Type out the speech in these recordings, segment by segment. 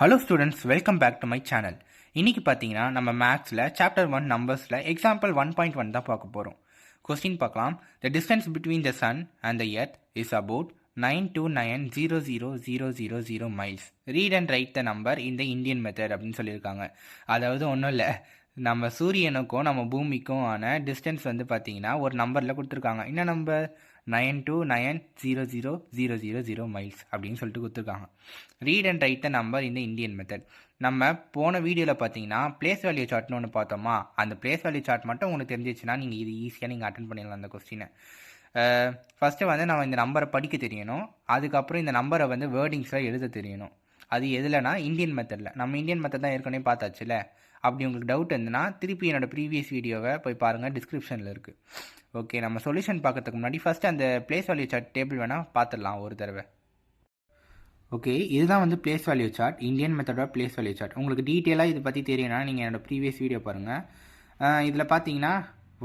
Hello students, welcome back to my channel. இன்னைக்கு பார்த்தீங்கன்னா நம்ம மேக்ஸில் சாப்டர் 1 நம்பர்ஸில் எக்ஸாம்பிள் 1.1 தான் பார்க்க போகிறோம். கொஸ்டின் பார்க்கலாம். The distance between the sun and the earth is about 9290000 miles. Read and write the number in the Indian method அப்படின்னு சொல்லியிருக்காங்க. அதாவது ஒன்றும் இல்லை, நம்ம சூரியனுக்கும் நம்ம பூமிக்கும் ஆன டிஸ்டன்ஸ் வந்து பார்த்தீங்கன்னா ஒரு நம்பரில் கொடுத்துருக்காங்க. என்ன நம்பர்? 9290000 மைல்ஸ் அப்படின்னு சொல்லிட்டு கொடுத்துருக்காங்க. Read and write the number இந்த இந்தியன் மெத்தட். நம்ம போன வீடியோவில் பார்த்தீங்கன்னா பிளேஸ் வேல்யூ சார்ட்னு ஒன்று பார்த்தோமா. அந்த பிளேஸ் வேல்யூ சார்ட் மட்டும் உங்களுக்கு தெரிஞ்சிச்சுன்னா நீங்கள் இது ஈஸியாக நீங்கள் அட்டன் பண்ணிடலாம் அந்த கொஸ்டினை. ஃபஸ்ட்டு வந்து நம்ம இந்த நம்பரை படிக்க தெரியணும். அதுக்கப்புறம் இந்த நம்பரை வந்து வேர்டிங்ஸில் எழுத தெரியணும். அது எதுலனா இந்தியன் மெத்தடில். நம்ம இந்தியன் மெத்தட் தான் ஏற்கனவே பார்த்தாச்சுல. அப்படி உங்களுக்கு டவுட் இருந்துன்னா திருப்பி என்னோடய ப்ரீவியஸ் வீடியோவை போய் பாருங்கள், டிஸ்கிரிப்ஷனில் இருக்குது. ஓகே, நம்ம சொல்யூஷன் பார்க்கறதுக்கு முன்னாடி ஃபஸ்ட்டு அந்த பிளேஸ் வேல்யூ சார்ட் டேபிள் வேணால் பார்த்துடலாம் ஒரு தடவை. ஓகே, இதுதான் வந்து பிளேஸ் வேல்யூ சார்ட், இந்தியன் மெத்தடோட பிளேஸ் வேல்யூ சார்ட். உங்களுக்கு டீட்டெயிலாக இதை பற்றி தெரியணும்னா நீங்கள் என்னோடய ப்ரீவியஸ் வீடியோ பாருங்கள். இதில் பார்த்தீங்கன்னா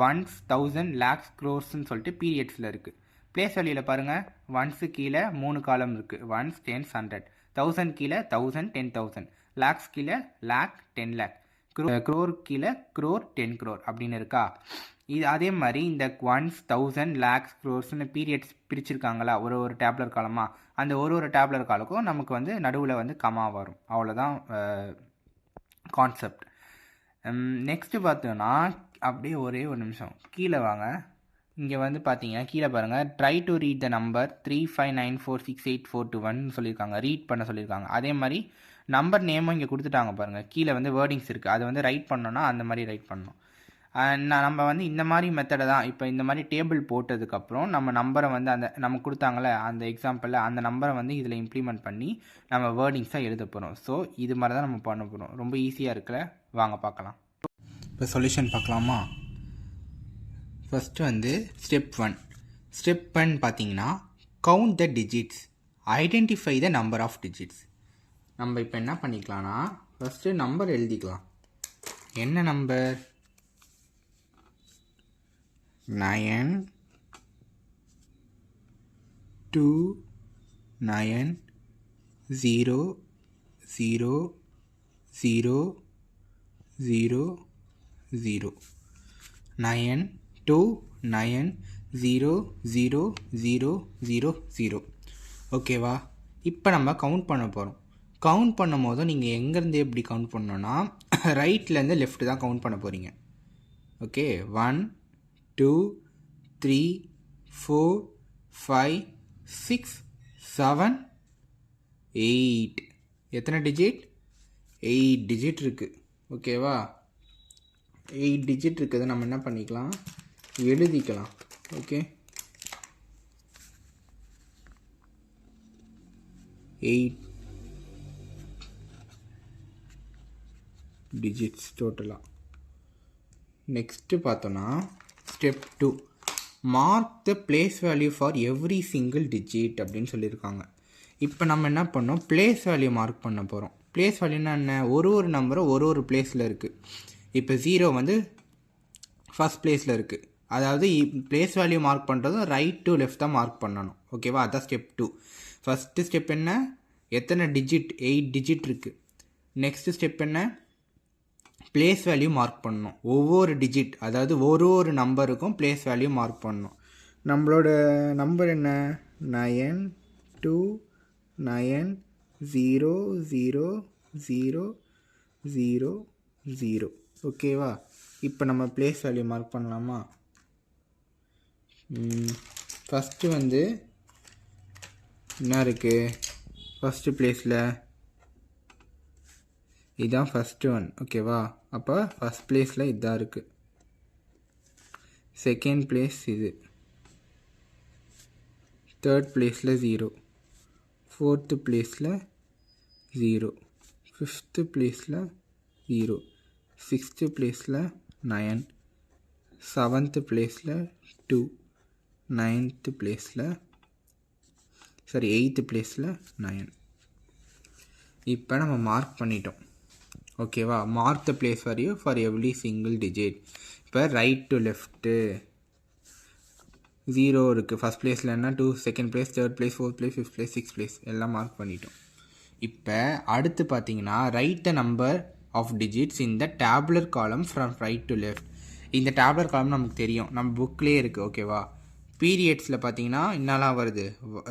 1s, 1000, lakhs, crores சொல்லிட்டு பீரியட்ஸில் இருக்குது. பிளேஸ் வேல்யூவில் பாருங்கள், 1s கீழே 3 காலம் இருக்குது. 1s, 10s, 100. 1000 கீழே 1000, 10,000. lakhs கீழே lakh, 10 lakh. crore கீழே crore, 10 crore அப்படின்னு இருக்கா. இது அதே மாதிரி இந்த 1s, 1000, lakhs, crores பீரியட்ஸ் பிரிச்சிருக்காங்களா ஒரு டேப்லர் காலமாக. அந்த ஒரு டேப்லர் காலுக்கும் நமக்கு வந்து நடுவில் வந்து கமா வரும். அவ்வளோதான் கான்செப்ட். நெக்ஸ்ட்டு பார்த்தோன்னா அப்படியே ஒரே ஒரு நிமிஷம் கீழே வாங்க. இங்கே வந்து பார்த்தீங்கன்னா கீழே பாருங்கள், try to read the number 35946842 சொல்லியிருக்காங்க. ரீட் பண்ண சொல்லியிருக்காங்க. அதே மாதிரி நம்பர் நேமும் இங்கே கொடுத்துட்டாங்க பாருங்கள். கீழே வந்து வேர்டிங்ஸ் இருக்குது, அதை வந்து ரைட் பண்ணோன்னா அந்த மாதிரி ரைட் பண்ணணும். நம்ம வந்து இந்த மாதிரி மெத்தடை தான் இப்போ இந்த மாதிரி டேபிள் போட்டதுக்கப்புறம் நம்ம நம்பரை வந்து அந்த நம்ம கொடுத்தாங்களே அந்த எக்ஸாம்பிளில் அந்த நம்பரை வந்து இதில் இம்ப்ளிமெண்ட் பண்ணி நம்ம வேர்டிங்ஸாக எழுத போகிறோம். ஸோ இது மாதிரி தான் நம்ம பண்ண போகிறோம். ரொம்ப ஈஸியாக இருக்குல்ல, வாங்க பார்க்கலாம். இப்போ சொல்யூஷன் பார்க்கலாமா? ஃபஸ்ட்டு வந்து ஸ்டெப் 1. ஸ்டெப் 1 பார்த்தீங்கன்னா count the digits, identify the number of digits. நம்ம இப்போ என்ன பண்ணிக்கலாம்னா ஃபஸ்ட்டு நம்பர் எழுதிக்கலாம். என்ன நம்பர்? 9 2 9 0 0 0 0 0 9 2 9 0 0 0 0 0. ஓகேவா? இப்போ நம்ம கவுண்ட் பண்ண போகிறோம். கவுண்ட் பண்ணும் போதும் நீங்கள் எங்கேருந்து எப்படி கவுண்ட் பண்ணோன்னா ரைட்லேருந்து லெஃப்ட் தான் கவுண்ட் பண்ண போகிறீங்க. ஓகே, 1 2 3 4 5 6 7 8. எத்தனை டிஜிட்? 8 டிஜிட் இருக்குது. ஓகேவா? 8 டிஜிட் இருக்குது. நம்ம என்ன பண்ணிக்கலாம், எழுதிக்கலாம். ஓகே, 8 டிஜிட்ஸ் டோட்டலாக. நெக்ஸ்ட்டு பார்த்தோன்னா step 2, mark the place value for every single digit அப்படின்னு சொல்லியிருக்காங்க. இப்போ நம்ம என்ன பண்ணோம், பிளேஸ் வேல்யூ மார்க் பண்ண போகிறோம். பிளேஸ் வேல்யூன்னா என்ன? ஒரு நம்பரும் ஒரு பிளேஸில் இருக்குது. இப்போ 0 வந்து ஃபஸ்ட் பிளேஸில் இருக்குது. அதாவது பிளேஸ் வேல்யூ மார்க் பண்ணுறதும் ரைட் டு லெஃப்ட் தான் மார்க் பண்ணணும். ஓகேவா? அதான் ஸ்டெப் 2. ஃபஸ்ட்டு ஸ்டெப் என்ன? எத்தனை டிஜிட்? 8 டிஜிட் இருக்குது. நெக்ஸ்ட்டு ஸ்டெப் என்ன? பிளேஸ் வேல்யூ மார்க் பண்ணணும். ஒவ்வொரு டிஜிட், அதாவது ஒரு நம்பருக்கும் பிளேஸ் வேல்யூ மார்க் பண்ணணும். நம்மளோட நம்பர் என்ன? 9 2 9 0 0 0 0 0. ஓகேவா? இப்போ நம்ம பிளேஸ் வேல்யூ மார்க் பண்ணலாமா? ஃபஸ்ட்டு வந்து என்ன இருக்குது? ஃபஸ்ட்டு பிளேஸில் இதுதான் ஃபஸ்ட்டு ஒன். ஓகேவா? அப்போ ஃபஸ்ட் பிளேஸில் இதுதான் இருக்குது. செகண்ட் பிளேஸ் இது. தேர்ட் பிளேஸில் 0. ஃபோர்த்து பிளேஸில் 0. ஃபிஃப்த்து பிளேஸில் 0. சிக்ஸ்த்து பிளேஸில் 9. செவன்த்து பிளேஸில் 2. நைன்த்து பிளேஸில் எயித்து பிளேஸில் 9. இப்போ நம்ம மார்க் பண்ணிட்டோம். ஓகேவா? Mark the place value for every single digit. இப்போ ரைட் டு லெஃப்ட்டு 0 இருக்குது. ஃபஸ்ட் பிளேஸில் என்ன? 2, second place, third place, fourth place, fifth place, sixth place எல்லாம் மார்க் பண்ணிட்டோம். இப்போ அடுத்து பார்த்தீங்கன்னா right the number of digits இந்த tabular column from right to left. இந்த டேபுலர் காலம் நமக்கு தெரியும், நம்ம புக்லேயே இருக்குது. ஓகேவா? பீரியட்ஸில் பார்த்தீங்கன்னா என்னெல்லாம் வருது,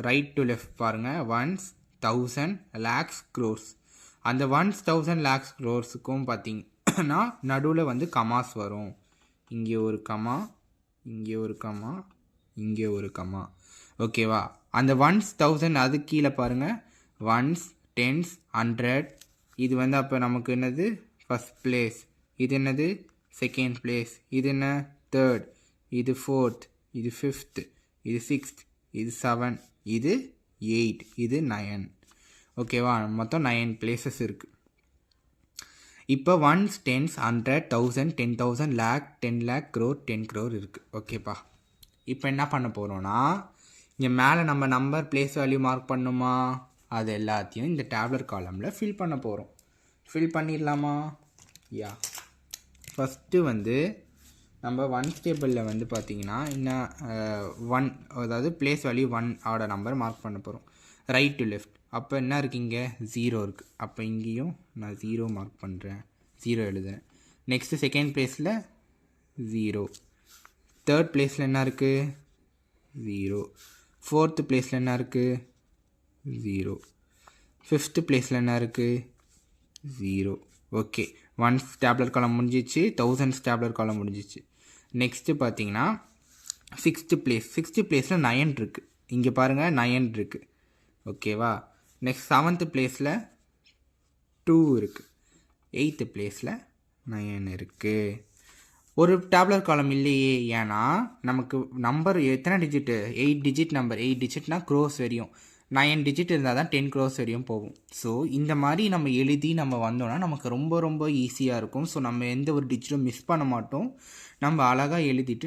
ரைட் டு லெஃப்ட் பாருங்கள், ஒன்ஸ், 1000, lakhs, crores. அந்த ஒன்ஸ், 1000, lakhs, crores-க்கும் பார்த்தீங்கன்னா நடுவில் வந்து கமாஸ் வரும். இங்கே ஒரு கமா, இங்கே ஒரு கமா, இங்கே ஒரு கமா. ஓகேவா? அந்த ஒன்ஸ், 1000 அது கீழே பாருங்கள், ஒன்ஸ், டென்ஸ், 100. இது வந்து அப்போ நமக்கு என்னது, ஃபஸ்ட் பிளேஸ். இது என்னது, செகண்ட் பிளேஸ். இது என்ன, தேர்ட். இது ஃபோர்த். இது ஃபிஃப்த். இது சிக்ஸ்த். இது 7. இது 8. இது 9. ஓகேவா? மொத்தம் 9 பிளேசஸ் இருக்குது. இப்போ once, tens, 100, 1000, 10,000, lakh, 10 lakh, crore, 10 crore இருக்குது. ஓகேப்பா? இப்போ என்ன பண்ண போகிறோன்னா, இங்கே மேலே நம்ம நம்பர், பிளேஸ் வேல்யூ மார்க் பண்ணுமா, அது எல்லாத்தையும் இந்த டேபுலர் காலமில் ஃபில் பண்ண போகிறோம். ஃபில் பண்ணிடலாமா? யா. ஃபஸ்ட்டு வந்து நம்ம ஒன்ஸ் டேபிளில் வந்து பார்த்திங்கன்னா இன்னும் 1, அதாவது பிளேஸ் வேல்யூ 1 ஆட நம்பர் மார்க் பண்ண போகிறோம், ரைட் டு லெஃப்ட். அப்போ என்ன இருக்குது, இங்கே 0 இருக்குது. அப்போ இங்கேயும் நான் 0 மார்க் பண்ணுறேன், 0 எழுதுறேன். நெக்ஸ்ட்டு செகண்ட் பிளேஸில் 0. தேர்ட் பிளேஸில் என்ன இருக்குது, 0. ஃபோர்த்து பிளேஸில் என்ன இருக்குது, 0. ஃபிஃப்த்து பிளேஸில் என்ன இருக்குது, 0. ஓகே, ஒன்ஸ் டேபுலர் காலம் முடிஞ்சிச்சு, 1000 டேபுலர் காலம் முடிஞ்சிச்சு. நெக்ஸ்ட்டு பார்த்தீங்கன்னா சிக்ஸ்த்து பிளேஸில் 9 இருக்குது. இங்கே பாருங்கள் 9 இருக்குது. ஓகேவா? நெக்ஸ்ட் 7th பிளேஸில் 2 இருக்குது. 8th பிளேஸில் 9 இருக்குது. ஒரு டேபுலர் காலம் இல்லையே, ஏன்னா நமக்கு நம்பர் எத்தனை டிஜிட்டு, 8 டிஜிட் நம்பர். 8 டிஜிட்னா க்ரோஸ் வரையும், 9 டிஜிட் இருந்தால் தான் 10 crores வரையும் போகும். ஸோ இந்த மாதிரி நம்ம எழுதி நம்ம வந்தோன்னா நமக்கு ரொம்ப ரொம்ப ஈஸியாக இருக்கும். ஸோ நம்ம எந்த ஒரு டிஜிட்டும் மிஸ் பண்ண மாட்டோம். நம்ம அழகாக எழுதிட்டு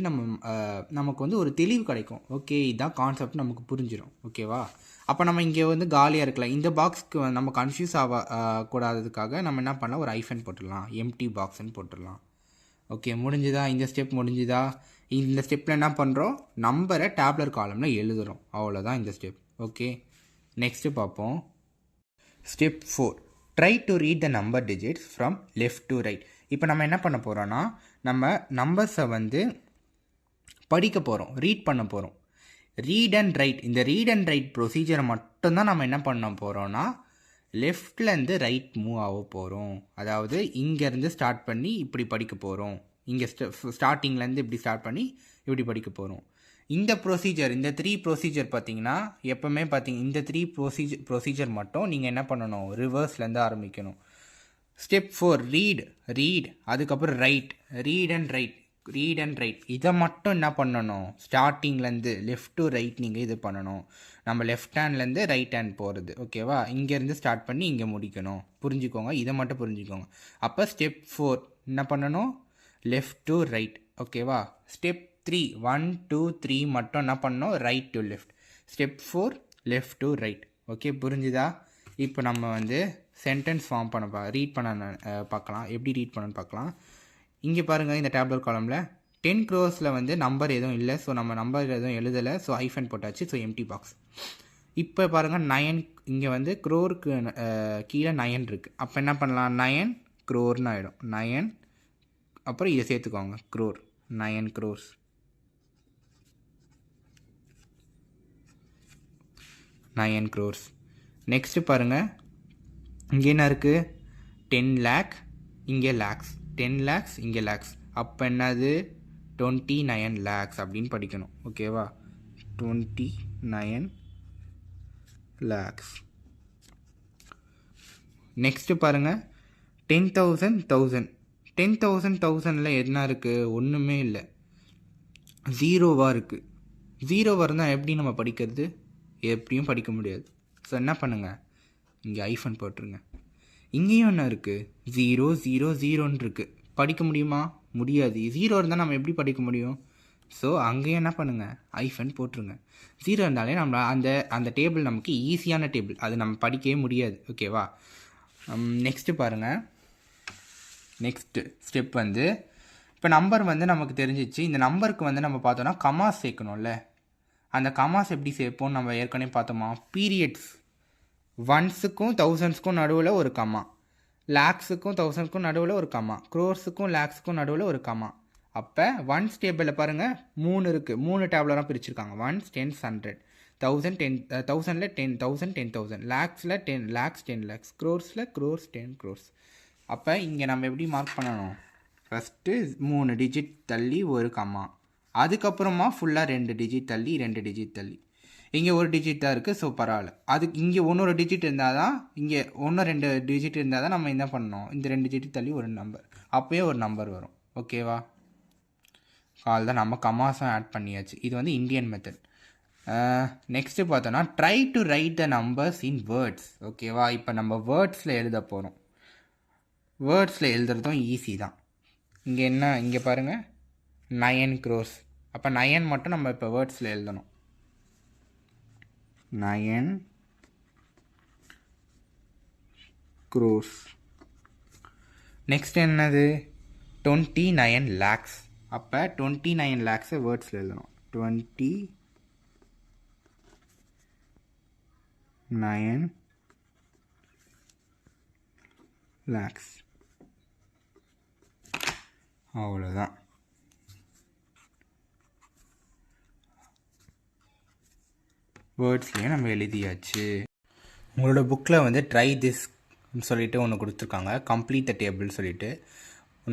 நமக்கு வந்து ஒரு தெளிவு கிடைக்கும். ஓகே, இதுதான் கான்செப்ட் நமக்கு புரிஞ்சிடும். ஓகேவா? அப்போ நம்ம இங்கே வந்து காலியாக இருக்கலாம். இந்த பாக்ஸ்க்கு நம்ம கன்ஃபியூஸ் கூடாததுக்காக நம்ம என்ன பண்ணலாம், ஒரு ஐஃபன் போட்டுடலாம், எம்டி பாக்ஸ்ன்னு போட்டுடலாம். ஓகே, முடிஞ்சுதா? இந்த ஸ்டெப் முடிஞ்சுதா? இந்த ஸ்டெப்பில் என்ன பண்ணுறோம், நம்பரை டேபுலர் காலமில் எழுதுகிறோம். அவ்வளோதான் இந்த ஸ்டெப். ஓகே, நெக்ஸ்ட்டு பார்ப்போம். Step 4, try to read the number digits from left to right. இப்போ நம்ம என்ன பண்ண போகிறோன்னா, நம்ம நம்பர்ஸை வந்து படிக்க போகிறோம், ரீட் பண்ண போகிறோம். ரீட் அண்ட் ரைட், இந்த ரீட் அண்ட் ரைட் ப்ரொசீஜரை மட்டும்தான் நம்ம என்ன பண்ண போகிறோன்னா, லெஃப்ட்லேருந்து ரைட் மூவ் ஆக போகிறோம். அதாவது இங்கேருந்து ஸ்டார்ட் பண்ணி இப்படி படிக்க போகிறோம். இங்கே ஸ்டார்டிங்லேருந்து இப்படி ஸ்டார்ட் பண்ணி இப்படி படிக்க போகிறோம். இந்த ப்ரொசீஜர், இந்த 3 ப்ரொசீஜர் பார்த்தீங்கன்னா எப்போவுமே இந்த 3 ப்ரொசீஜர் மட்டும் நீங்கள் என்ன பண்ணணும், ரிவர்ஸ்லேருந்து ஆரம்பிக்கணும். ஸ்டெப் 4, ரீட், அதுக்கப்புறம் ரைட், ரீட் அண்ட் ரைட். இதை மட்டும் என்ன பண்ணணும், ஸ்டார்டிங்லேருந்து லெஃப்ட் டு ரைட் நீங்கள் இது பண்ணணும். நம்ம லெஃப்ட் ஹேண்ட்லேருந்து ரைட் ஹேண்ட் போகிறது. ஓகேவா? இங்கேருந்து ஸ்டார்ட் பண்ணி இங்கே முடிக்கணும். புரிஞ்சுக்கோங்க, இதை மட்டும் புரிஞ்சுக்கோங்க. அப்போ ஸ்டெப் 4 என்ன பண்ணணும், லெஃப்ட் டு ரைட். ஓகேவா? ஸ்டெப் 3, 1, 2, 3 மட்டும் என்ன பண்ணணும், right to left. Step 4, left to right. Okay, புரிஞ்சுதா? இப்போ நம்ம வந்து சென்டென்ஸ் ஃபார்ம் ரீட் பண்ண பார்க்கலாம். எப்படி ரீட் பண்ணணும்னு பார்க்கலாம். இங்கே பாருங்கள், இந்த டேபுலர் காலமில் 10 crores வந்து நம்பர் எதுவும் இல்லை. ஸோ நம்ம நம்பர் எதுவும் எழுதலை. ஸோ ஐஃபன் போட்டாச்சு. So empty box. இப்போ பாருங்கள் 9, இங்கே வந்து க்ரோருக்கு கீழே 9 இருக்குது. அப்போ என்ன பண்ணலாம், 9 crore ஆகிடும். 9 அப்புறம் இதை சேர்த்துக்கோங்க, க்ரோர், 9 crores. நெக்ஸ்ட்டு பாருங்கள், இங்கே என்ன இருக்குது, 10 lakh, இங்கே lakhs, 10 lakhs, இங்கே lakhs. அப்போ என்னது, 29 lakhs அப்படின்னு படிக்கணும். ஓகேவா? 29 lakhs. நெக்ஸ்ட்டு பாருங்கள், 10,000, 10,000 என்ன இருக்குது, ஒன்றுமே இல்லை, 0வாக இருக்குது. 0 இருந்தால் எப்படி நம்ம படிக்கிறது, எப்படியும் படிக்க முடியாது. ஸோ என்ன பண்ணுங்கள், இங்கே ஐஃபன் போட்டுருங்க. இங்கேயும் என்ன இருக்குது, 0, 0, 0ன்னு இருக்குது. படிக்க முடியுமா, முடியாது. 0 இருந்தால் நம்ம எப்படி படிக்க முடியும்? ஸோ அங்கேயும் என்ன பண்ணுங்கள், ஐஃபன் போட்டுருங்க. 0 இருந்தாலே நம்ம அந்த டேபிள் நமக்கு ஈஸியான டேபிள், அது நம்ம படிக்கவே முடியாது. ஓகேவா? நெக்ஸ்ட்டு பாருங்கள். நெக்ஸ்ட்டு ஸ்டெப் வந்து, இப்போ நம்பர் வந்து நமக்கு தெரிஞ்சிச்சு. இந்த நம்பருக்கு வந்து நம்ம பார்த்தோன்னா கமாஸ் சேர்க்கணும்ல. அந்த கமாஸ் எப்படி சேர்ப்போம்னு நம்ம ஏற்கனவே பார்த்தோமா, பீரியட்ஸ் ஒன்ஸுக்கும் தௌசண்ட்ஸ்க்கும் நடுவில் ஒரு கம்மா, லேக்ஸுக்கும் தௌசண்ட்க்கும் நடுவில் ஒரு கம்மா, க்ரோர்ஸுக்கும் லேக்ஸுக்கும் நடுவில் ஒரு கம்மா. அப்போ ஒன்ஸ் டேபிளில் பாருங்கள் 3 இருக்குது, 3 டேபிளராக பிரிச்சுருக்காங்க. ஒன்ஸ், டென்ஸ், 100, 1000, 10 1000ல் 10,000, 10,000, லேக்ஸில் 10 லேக்ஸ், 10 லேக்ஸ், க்ரோர்ஸில் க்ரோர்ஸ், 10 க்ரோர்ஸ். அப்போ இங்கே நம்ம எப்படி மார்க் பண்ணணும்? ஃபஸ்ட்டு 3 டிஜிட் தள்ளி ஒரு கம்மா, அதுக்கப்புறமா ஃபுல்லாக 2 டிஜிட் தள்ளி 2 டிஜிட் தள்ளி. இங்கே ஒரு டிஜிட் தான் இருக்குது, ஸோ பரவாயில்ல. அதுக்கு இங்கே ஒன்றொரு டிஜிட் இருந்தால் தான், இங்கே 1-2 டிஜிட் இருந்தால் தான் நம்ம என்ன பண்ணணும், இந்த 2 டிஜிட் தள்ளி ஒரு நம்பர், அப்போயே ஒரு நம்பர் வரும். ஓகேவா? கால் தான் நம்ம கமாஸும் ஆட் பண்ணியாச்சு. இது வந்து இந்தியன் மெத்தட். நெக்ஸ்ட்டு பார்த்தோன்னா try to right the numbers in words. ஓகேவா? இப்போ நம்ம வேர்ட்ஸில் எழுத போகிறோம். வேர்ட்ஸில் எழுதுறதும் ஈஸி தான். இங்கே என்ன, இங்கே பாருங்கள் 9 crores. அப்போ 9 மட்டும் நம்ம இப்போ வேர்ட்ஸில் எழுதணும். 9 crores. நெக்ஸ்ட் என்னது? 29 lakhs. அப்போ 29 lakhs வேர்ட்ஸில் எழுதணும். 29 lakhs. அவ்வளோதான். வேர்ட்ஸ்லேயே நம்ம எழுதியாச்சு. உங்களோட புக்கில் வந்து ட்ரை திஸ் சொல்லிட்டு ஒன்று கொடுத்துருக்காங்க, கம்ப்ளீட் த டேபிள் சொல்லிட்டு.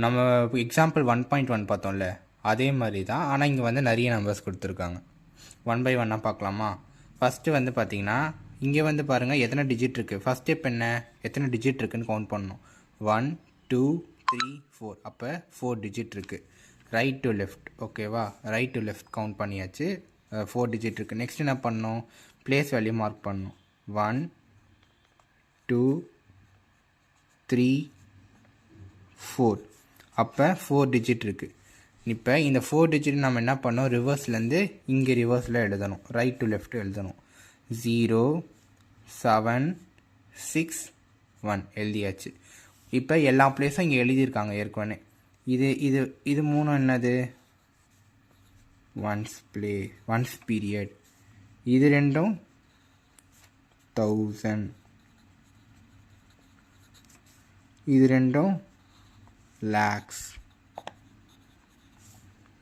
நம்ம எக்ஸாம்பிள் 1.1 பார்த்தோம்ல, அதே மாதிரி தான். ஆனால் இங்கே வந்து நிறைய நம்பர்ஸ் கொடுத்துருக்காங்க. 1 by 1 பார்க்கலாமா? ஃபஸ்ட்டு வந்து பார்த்தீங்கன்னா இங்கே வந்து பாருங்கள் எத்தனை டிஜிட் இருக்குது. ஃபஸ்ட் ஸ்டெப் என்ன, எத்தனை டிஜிட் இருக்குதுன்னு கவுண்ட் பண்ணணும். 1 2 3 4. அப்போ 4 டிஜிட் இருக்குது. Right to left. ஓகேவா? ரைட் டு லெஃப்ட் கவுண்ட் பண்ணியாச்சு. 4 டிஜிட் இருக்குது. நெக்ஸ்ட் என்ன பண்ணணும்? பிளேஸ் வேல்யூ மார்க் பண்ணணும். 1 2 3 4. அப்போ 4 டிஜிட் இருக்குது. இப்போ இந்த 4 டிஜிட் நம்ம என்ன பண்ணோம், ரிவர்ஸ்லேருந்து இங்கே ரிவர்ஸில் எழுதணும். ரைட் டு லெஃப்ட் எழுதணும். 0 7 6 1 எழுதியாச்சு. இப்போ எல்லா பிளேஸும் இங்கே எழுதியிருக்காங்க ஏற்கனவே. இது இது இது மூணும் என்னது? Once period. இது ரெண்டும் 1000. இது ரெண்டும் லேக்ஸ்.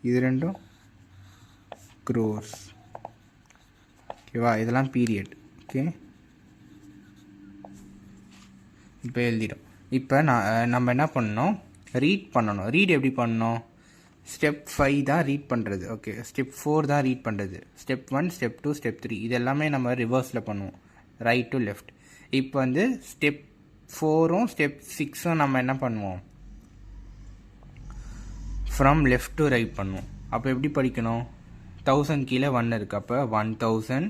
இது ரெண்டும் க்ரோர்ஸ். ஓகேவா? இதெல்லாம் பீரியட். ஓகே, இப்போ எழுதிடும். இப்போ நம்ம என்ன பண்ணணும், ரீட் பண்ணணும். ரீட் எப்படி பண்ணணும்? ஸ்டெப் 5 தான் ரீட் பண்ணுறது. ஓகே, ஸ்டெப் 4 தான் ரீட் பண்ணுறது. ஸ்டெப் 1, ஸ்டெப் 2, ஸ்டெப் 3 இது எல்லாமே நம்ம ரிவர்ஸில் பண்ணுவோம், ரைட் டு லெஃப்ட். இப்போ வந்து ஸ்டெப் 4ம் ஸ்டெப் 6ம் நம்ம என்ன பண்ணுவோம், ஃப்ரம் லெஃப்ட் டு ரைட் பண்ணுவோம். அப்போ எப்படி படிக்கணும்? 1000 கீழே 1 இருக்குது, அப்போ 1000.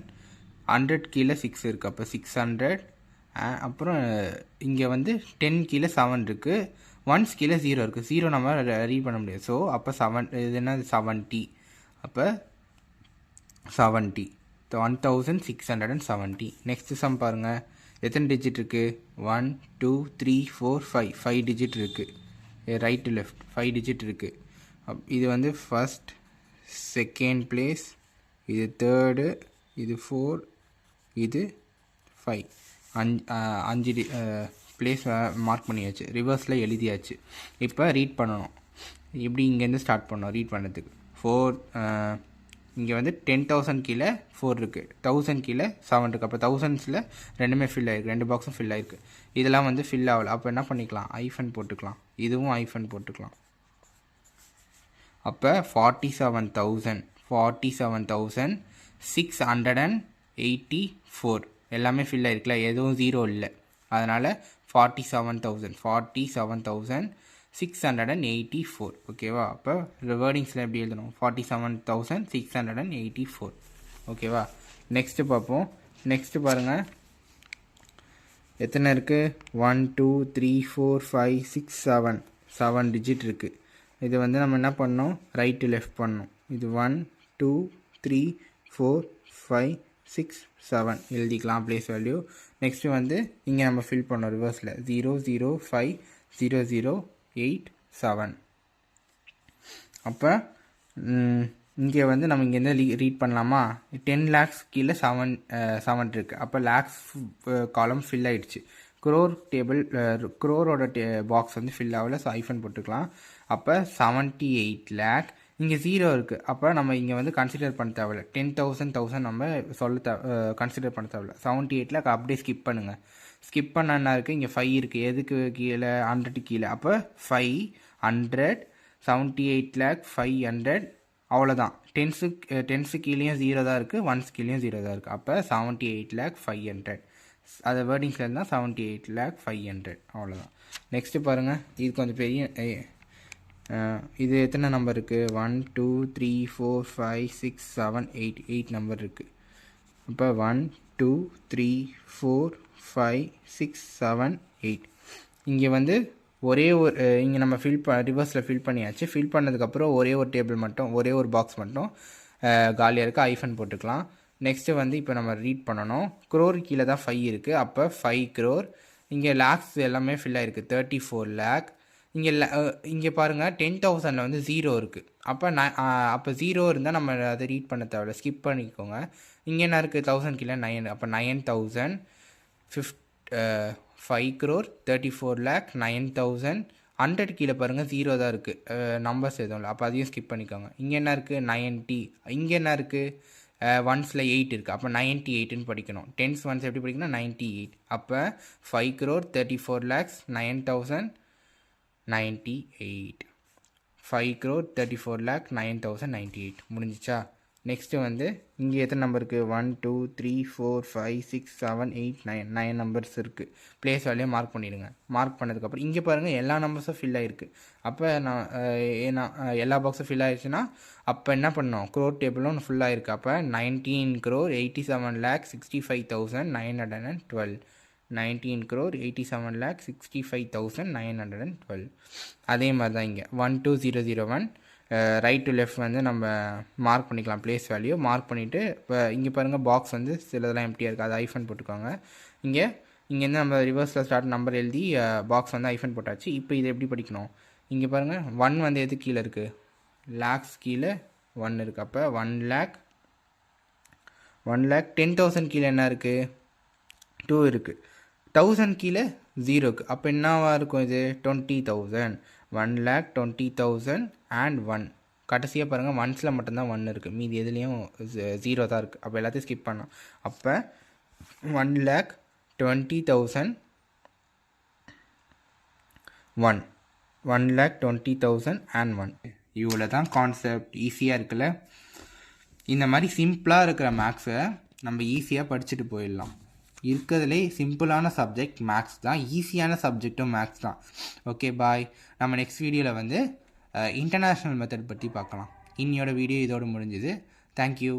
100 கீழே 6 இருக்குது, அப்போ 600. அப்புறம் இங்கே வந்து 10 கீழே 7 இருக்குது. 1 கீழே 0 இருக்குது. 0 நம்ம ரீட் பண்ண முடியாது. ஸோ அப்போ 7, இது என்ன 70. அப்போ 70, 1670. நெக்ஸ்ட் சம் பாருங்கள், எத்தனை டிஜிட் இருக்குது? 1 2 3 4 5. 5 டிஜிட் இருக்குது. ரைட் டு லெஃப்ட் 5 டிஜிட் இருக்குது. இது வந்து ஃபஸ்ட், செகண்ட் பிளேஸ், இது தேர்டு, இது 4, இது 5. 5 பிளேஸ் மார்க் பண்ணியாச்சு. ரிவர்ஸில் எழுதியாச்சு. இப்போ ரீட் பண்ணணும். எப்படி இங்கேருந்து ஸ்டார்ட் பண்ணணும் ரீட் பண்ணுறதுக்கு? 4 இங்கே வந்து 10,000 கீழே 4 இருக்குது, 1000 கீழே 7 இருக்குது. அப்போ தௌசண்ட்ஸில் ரெண்டுமே ஃபில் ஆகிருக்கு, 2 பாக்ஸும் ஃபில் ஆகிருக்கு. இதெல்லாம் வந்து ஃபில் ஆகலை. அப்போ என்ன பண்ணிக்கலாம், ஐஃபன் போட்டுக்கலாம். இதுவும் ஐஃபன் போட்டுக்கலாம். அப்போ 47,684 எல்லாமே ஃபில் ஆகிருக்குல்ல, எதுவும் 0 இல்லை. அதனால் 47,684. ஓகேவா? அப்போ வேர்டிங்ஸில் எப்படி எழுதணும்? 47,684. ஓகேவா? நெக்ஸ்ட்டு பார்ப்போம். நெக்ஸ்ட்டு பாருங்கள், எத்தனை இருக்குது? 1 2 3 4 5 6 7 டிஜிட் இருக்குது. இது வந்து நம்ம என்ன பண்ணோம், ரைட் டு லெஃப்ட் பண்ணோம். இது 1 2 3 4 5 6 7 எழுதிக்கலாம் பிளேஸ் வேல்யூ. நெக்ஸ்ட்டு வந்து இங்கே நம்ம ஃபில் பண்ணோம் ரிவர்ஸில் 0 0 5 0 0 8 7. அப்போ இங்கே வந்து நம்ம இங்கேருந்து ரீட் பண்ணலாமா? 10 lakhs கீழே 7 இருக்குது. அப்போ லேக்ஸ் காலம் ஃபில் ஆகிடுச்சு. க்ரோர் டேபிள் க்ரோரோட பாக்ஸ் வந்து ஃபில் ஆகல, ஸோ ஐஃபன் போட்டுக்கலாம். அப்போ 78 lakh. இங்கே 0 இருக்குது. அப்போ நம்ம இங்கே வந்து கன்சிடர் பண்ண தேவையில்ல. 10,000 நம்ம கன்சிடர் பண்ண தேவையில்ல. 78 lakh அப்படியே ஸ்கிப் பண்ணுங்கள். ஸ்கிப் பண்ண என்ன இருக்குது? இங்கே 5 இருக்குது. எதுக்கு கீழே? 100 கீழே. அப்போ 500 78 lakh 500. அவ்வளோதான். டென்ஸு கீழேயும் 0 தான் இருக்குது, ஒன்ஸ் கீழேயும் 0 தான் இருக்குது. அப்போ 78 lakh 500. அது வேர்டிங்ஸில் இருந்தால் 78 lakh 500. அவ்வளோதான். நெக்ஸ்ட்டு பாருங்கள், இது கொஞ்சம் பெரிய இது எத்தனை நம்பர் இருக்குது? 1 2 3 4 5 6 7 8 8 நம்பர் இருக்குது. இப்போ 1 2 3 4 5 6 7 8. இங்கே வந்து ஒரே ஒரு இங்கே நம்ம ரிவர்ஸில் ஃபில் பண்ணியாச்சு. ஃபில் பண்ணதுக்கப்புறம் ஒரே ஒரு டேபிள் மட்டும், ஒரே ஒரு பாக்ஸ் மட்டும் காலியாக இருக்குது. ஐஃபன் போட்டுக்கலாம். நெக்ஸ்ட்டு வந்து இப்போ நம்ம ரீட் பண்ணணும். க்ரோர் கீழே தான் 5 இருக்குது. அப்போ 5 crore. இங்கே லேக்ஸ் எல்லாமே ஃபில் ஆகிருக்கு. 34 lakh. இங்கே பாருங்கள், 10,000 வந்து 0 இருக்குது. அப்போ 0 இருந்தால் நம்ம அதை ரீட் பண்ண தேவையில்ல, ஸ்கிப் பண்ணிக்கோங்க. இங்கே என்ன இருக்குது? 1000 கீழே 9. அப்போ 9,000 5 crore 34 lakh 9,000. 100 கீழே பாருங்கள் 0 தான் இருக்குது, நம்பர்ஸ் எதுவும் இல்லை. அப்போ அதையும் ஸ்கிப் பண்ணிக்கோங்க. இங்கே என்ன இருக்குது? 90. இங்கே என்ன இருக்குது? ஒன்ஸில் 8 இருக்குது. அப்போ 98ன்னு படிக்கணும். டென்ஸ் ஒன்ஸ் எப்படி படிக்கணும்? 98. அப்போ 5 crore 34 lakhs 9,098. 5 crore 34 lakh 9,098. முடிஞ்சிச்சா? நெக்ஸ்ட்டு வந்து இங்கே எத்தனை நம்பர் இருக்குது? 1 2 3 4 5 6 7 8 9 9 நம்பர்ஸ் இருக்குது. ப்ளேஸ் வேலையை மார்க் பண்ணிவிடுங்க. மார்க் பண்ணதுக்கப்புறம் இங்கே பாருங்கள், எல்லா நம்பர்ஸும் ஃபில் ஆகிருக்கு. அப்போ எல்லா பாக்ஸும் ஃபில் ஆகிடுச்சுன்னா அப்போ என்ன பண்ணோம்? க்ரோர் டேபிளும் ஃபுல் ஆகிருக்கு. அப்போ 19 crore 87 lakh 65,912. 19 crore 87 lakh 65,912. அதே மாதிரி தான் இங்கே 12001 ரைட் டு லெஃப்ட் வந்து நம்ம மார்க் பண்ணிக்கலாம். ப்ளேஸ் வேல்யூ மார்க் பண்ணிவிட்டு இப்போ இங்கே பாருங்கள், பாக்ஸ் வந்து சிலதெல்லாம் எம்டியாக இருக்குது. அது ஐஃபன் போட்டுக்கோங்க. இங்கேருந்து நம்ம ரிவர்ஸில் ஸ்டார்ட் நம்பர் எழுதி பாக்ஸ் வந்து ஐஃபன் போட்டாச்சு. இப்போ இதை எப்படி படிக்கணும்? இங்கே பாருங்கள், 1 வந்து எது கீழே இருக்குது? லேக்ஸ் கீழே 1 இருக்குது. அப்போ 1 lakh 10,000 கீழே என்ன இருக்குது? 2 இருக்குது. 1000 கீழே 0 இருக்குது. அப்போ என்னவா இருக்கும் இது? 20,000. 1 lakh 20,000 and 1. கடைசியாக பாருங்கள், ஒன்ஸில் மட்டும்தான் 1 இருக்குது, மீதி எதுலேயும் 0 தான் இருக்குது. அப்போ எல்லாத்தையும் ஸ்கிப் பண்ணோம். அப்போ 1 lakh 20,000 1 1 lakh 20,000 and 1. இவ்வளோ தான் கான்செப்ட். ஈஸியாக இருக்குல்ல? இந்த மாதிரி சிம்பிளாக இருக்கிற மேக்ஸை நம்ம ஈஸியாக படிச்சுட்டு போயிடலாம். இருக்கிறதுலே சிம்பிளான சப்ஜெக்ட் மேக்ஸ் தான், ஈஸியான சப்ஜெக்டும் மேக்ஸ் தான். ஓகே, பாய். நம்ம நெக்ஸ்ட் வீடியோவில் வந்து இன்டர்நேஷ்னல் மெத்தட் பற்றி பார்க்கலாம். இன்னையோட வீடியோ இதோடு முடிஞ்சுது. தேங்க்யூ.